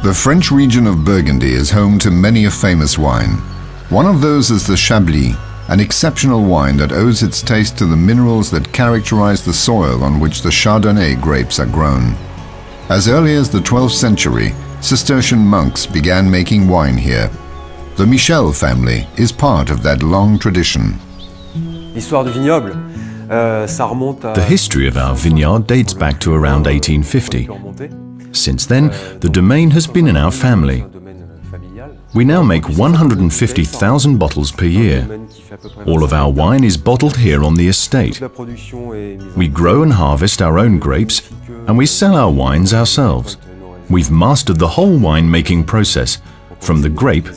The French region of Burgundy is home to many a famous wine. One of those is the Chablis, an exceptional wine that owes its taste to the minerals that characterize the soil on which the Chardonnay grapes are grown. As early as the 12th century, Cistercian monks began making wine here. The Michel family is part of that long tradition. The history of our vineyard dates back to around 1850. Since then, the domain has been in our family. We now make 150,000 bottles per year. All of our wine is bottled here on the estate. We grow and harvest our own grapes, and we sell our wines ourselves. We've mastered the whole wine-making process, from the grape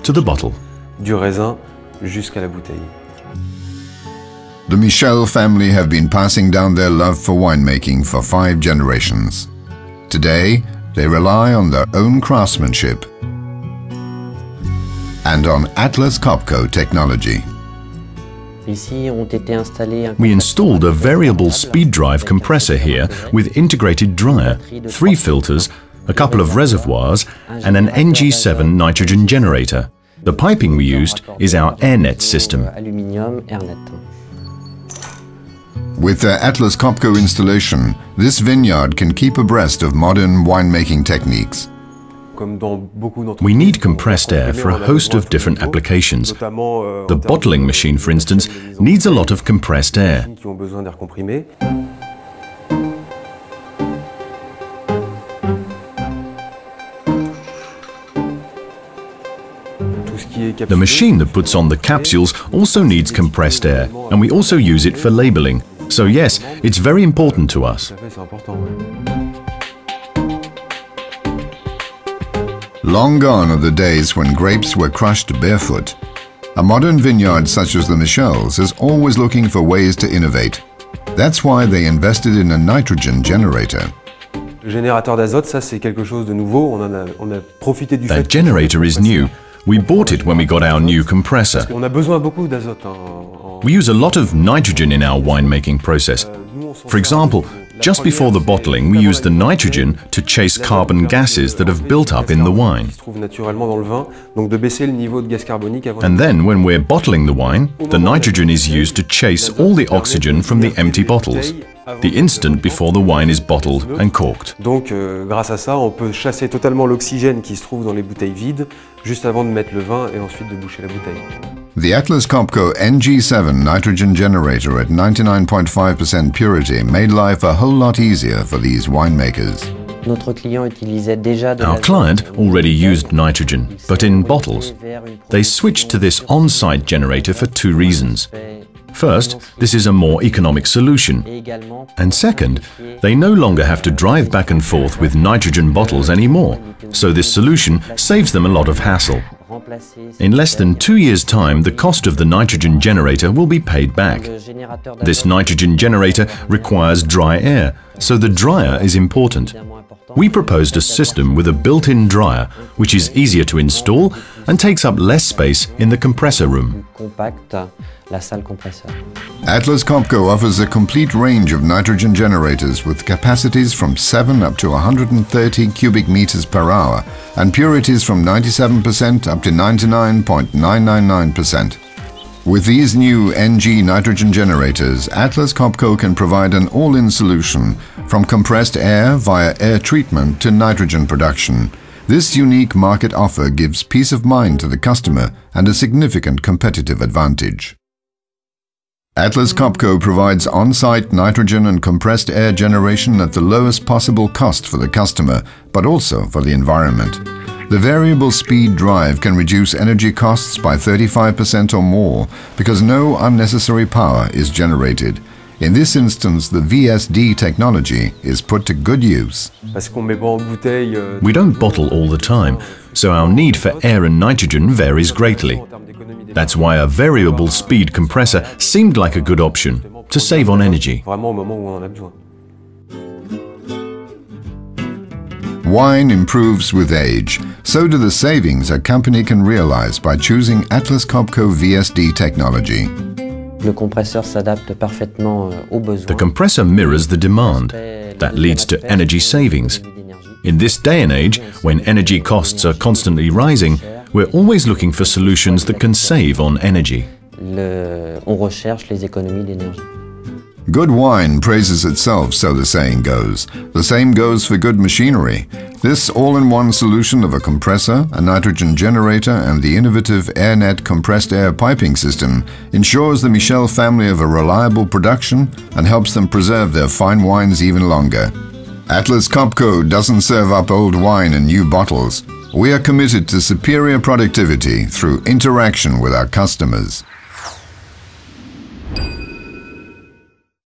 to the bottle. The Michel family have been passing down their love for winemaking for 5 generations. Today, they rely on their own craftsmanship and on Atlas Copco technology. We installed a variable speed drive compressor here with integrated dryer, 3 filters, a couple of reservoirs and an NG7 nitrogen generator. The piping we used is our AirNet system. With their Atlas Copco installation, this vineyard can keep abreast of modern winemaking techniques. We need compressed air for a host of different applications. The bottling machine, for instance, needs a lot of compressed air. The machine that puts on the capsules also needs compressed air, and we also use it for labeling. So yes, it's very important to us. Long gone are the days when grapes were crushed barefoot. A modern vineyard such as the Michels is always looking for ways to innovate. That's why they invested in a nitrogen generator. That generator is new. We bought it when we got our new compressor. We use a lot of nitrogen in our winemaking process. For example, just before the bottling, we use the nitrogen to chase carbon gases that have built up in the wine. And then, when we're bottling the wine, the nitrogen is used to chase all the oxygen from the empty bottles, the instant before the wine is bottled and corked. Grâce à ça, on peut chasser totalement l'oxygène qui se trouve dans les bouteilles vides, juste avant de mettre le vin et ensuite de boucher la bouteille. The Atlas Copco NG7 nitrogen generator at 99.5% purity made life a whole lot easier for these winemakers. Our client already used nitrogen, but in bottles. They switched to this on-site generator for 2 reasons. First, this is a more economic solution. And second, they no longer have to drive back and forth with nitrogen bottles anymore, so this solution saves them a lot of hassle. In less than 2 years' time, the cost of the nitrogen generator will be paid back. This nitrogen generator requires dry air, so the dryer is important. We proposed a system with a built-in dryer, which is easier to install and takes up less space in the compressor room. Atlas Copco offers a complete range of nitrogen generators with capacities from 7 up to 130 cubic meters per hour and purities from 97% up to 99.999%. With these new NG nitrogen generators, Atlas Copco can provide an all-in solution from compressed air via air treatment to nitrogen production. This unique market offer gives peace of mind to the customer and a significant competitive advantage. Atlas Copco provides on-site nitrogen and compressed air generation at the lowest possible cost for the customer, but also for the environment. The variable speed drive can reduce energy costs by 35% or more because no unnecessary power is generated. In this instance, the VSD technology is put to good use. We don't bottle all the time, so our need for air and nitrogen varies greatly. That's why a variable speed compressor seemed like a good option to save on energy. Wine improves with age. So do the savings a company can realize by choosing Atlas Copco VSD technology. The compressor mirrors the demand. That leads to energy savings. In this day and age, when energy costs are constantly rising, we're always looking for solutions that can save on energy. On recherche les économies d'énergie. Good wine praises itself, so the saying goes. The same goes for good machinery. This all-in-one solution of a compressor, a nitrogen generator and the innovative AirNet compressed air piping system ensures the Michel family of a reliable production and helps them preserve their fine wines even longer. Atlas Copco doesn't serve up old wine in new bottles. We are committed to superior productivity through interaction with our customers.